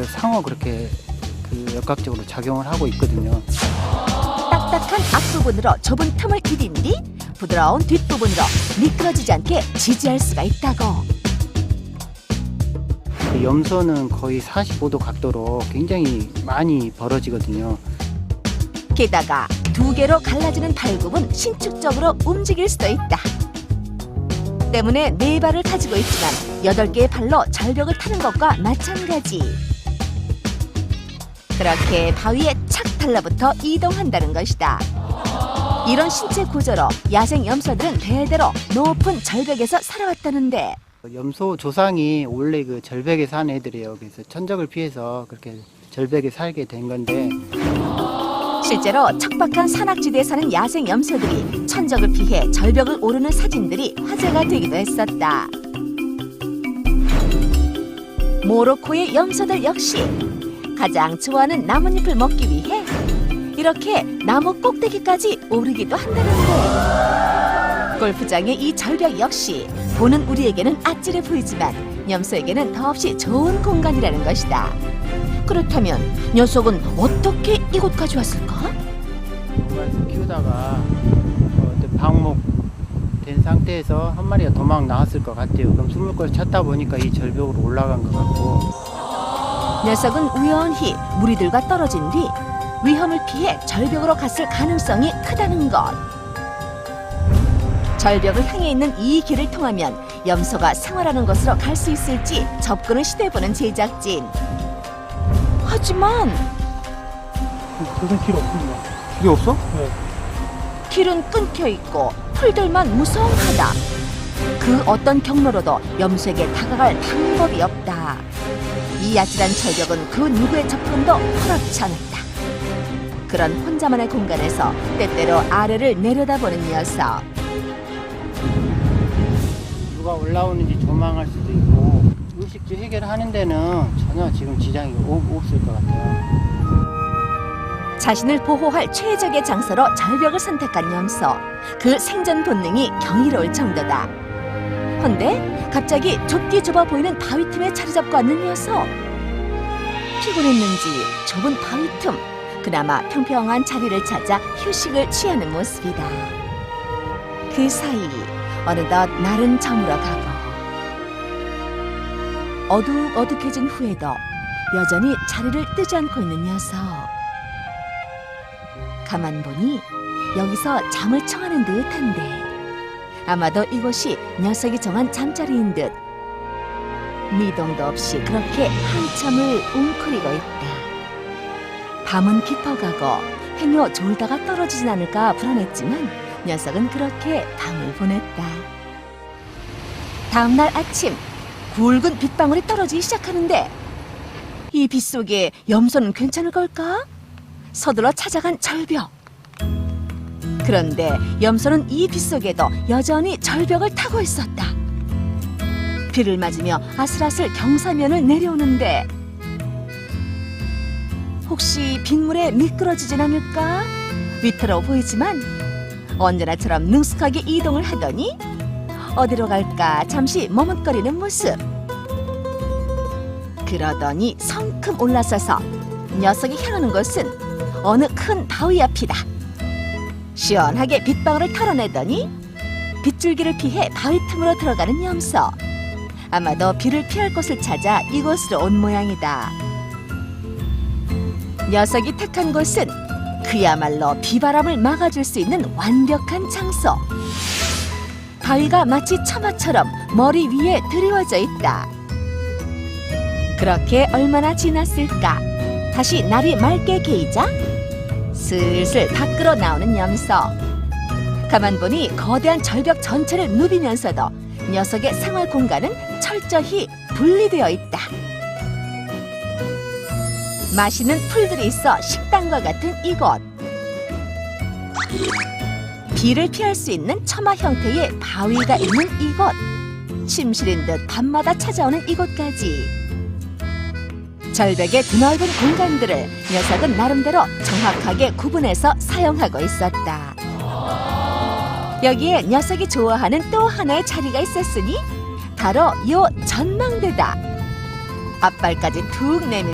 상호 그렇게 역학적으로 작용을 하고 있거든요. 딱딱한 앞부분으로 좁은 틈을 디딘 뒤 부드러운 뒷부분으로 미끄러지지 않게 지지할 수가 있다고. 염소는 거의 45도 각도로 굉장히 많이 벌어지거든요. 게다가 두 개로 갈라지는 발굽은 신축적으로 움직일 수도 있다. 때문에 네 발을 가지고 있지만 8개의 발로 절벽을 타는 것과 마찬가지. 그렇게 바위에 착 달라붙어 이동한다는 것이다. 이런 신체 구조로 야생 염소들은 대대로 높은 절벽에서 살아왔다는데, 염소 조상이 원래 그 절벽에 사는 애들이에요. 그래서 천적을 피해서 그렇게 절벽에 살게 된 건데, 실제로 척박한 산악지대에 사는 야생 염소들이 천적을 피해 절벽을 오르는 사진들이 화제가 되기도 했었다. 모로코의 염소들 역시 가장 좋아하는 나뭇잎을 먹기 위해 이렇게 나무 꼭대기까지 오르기도 한다는데, 골프장의 이 절벽 역시 보는 우리에게는 아찔해 보이지만 염소에게는 더없이 좋은 공간이라는 것이다. 그렇다면 녀석은 어떻게 이곳까지 왔을까? 공간에서 키우다가 방목 된 상태에서 한 마리가 도망 나왔을 것 같아요. 그럼 숨을 걸 찾다 보니까 이 절벽으로 올라간 것 같고, 녀석은 우연히 무리들과 떨어진 뒤 위험을 피해 절벽으로 갔을 가능성이 크다는 것. 절벽을 향해 있는 이 길을 통하면 염소가 생활하는 곳으로 갈 수 있을지 접근을 시도해보는 제작진. 하지만 도저히 길 없습니다. 길이 없어? 네. 길은 끊겨 있고 풀들만 무성하다. 그 어떤 경로로도 염소에게 다가갈 방법이 없다. 이 아찔한 절벽은 그 누구의 접근도 허락치 않았다. 그런 혼자만의 공간에서 때때로 아래를 내려다보는 녀석. 누가 올라오는지 조망할 수도 있고, 의식주 해결하는 데는 전혀 지금 지장이 없을 것 같아요. 자신을 보호할 최적의 장소로 절벽을 선택한 염소. 그 생존 본능이 경이로울 정도다. 헌데 갑자기 좁디 좁아 보이는 바위 틈에 자리 잡고 앉는 녀석. 피곤했는지 좁은 바위 틈, 그나마 평평한 자리를 찾아 휴식을 취하는 모습이다. 그 사이 어느덧 날은 저물어 가고 어둑어둑해진 후에도 여전히 자리를 뜨지 않고 있는 녀석. 가만 보니 여기서 잠을 청하는 듯한데, 아마도 이곳이 녀석이 정한 잠자리인 듯. 미동도 없이 그렇게 한참을 웅크리고 있다. 밤은 깊어가고 행여 졸다가 떨어지진 않을까 불안했지만 녀석은 그렇게 밤을 보냈다. 다음날 아침, 굵은 빗방울이 떨어지기 시작하는데, 이 빗속에 염소는 괜찮을 걸까? 서둘러 찾아간 절벽. 그런데 염소는 이 빗속에도 여전히 절벽을 타고 있었다. 비를 맞으며 아슬아슬 경사면을 내려오는데, 혹시 빗물에 미끄러지진 않을까? 위태로워 보이지만 언제나처럼 능숙하게 이동을 하더니 어디로 갈까 잠시 머뭇거리는 모습. 그러더니 성큼 올라서서 녀석이 향하는 곳은 어느 큰 바위 앞이다. 시원하게 빗방울을 털어내더니 빗줄기를 피해 바위 틈으로 들어가는 염소. 아마도 비를 피할 곳을 찾아 이곳으로 온 모양이다. 녀석이 택한 곳은 그야말로 비바람을 막아줄 수 있는 완벽한 장소. 바위가 마치 처마처럼 머리 위에 드리워져 있다. 그렇게 얼마나 지났을까? 다시 날이 맑게 개이자 슬슬 밖으로 나오는 염소. 가만 보니 거대한 절벽 전체를 누비면서도 녀석의 생활 공간은 철저히 분리되어 있다. 맛있는 풀들이 있어 식당과 같은 이곳. 비를 피할 수 있는 처마 형태의 바위가 있는 이곳. 침실인 듯 밤마다 찾아오는 이곳까지. 절벽의 드넓은 공간들을 녀석은 나름대로 정확하게 구분해서 사용하고 있었다. 여기에 녀석이 좋아하는 또 하나의 자리가 있었으니 바로 요 전망대다. 앞발까지 툭 내밀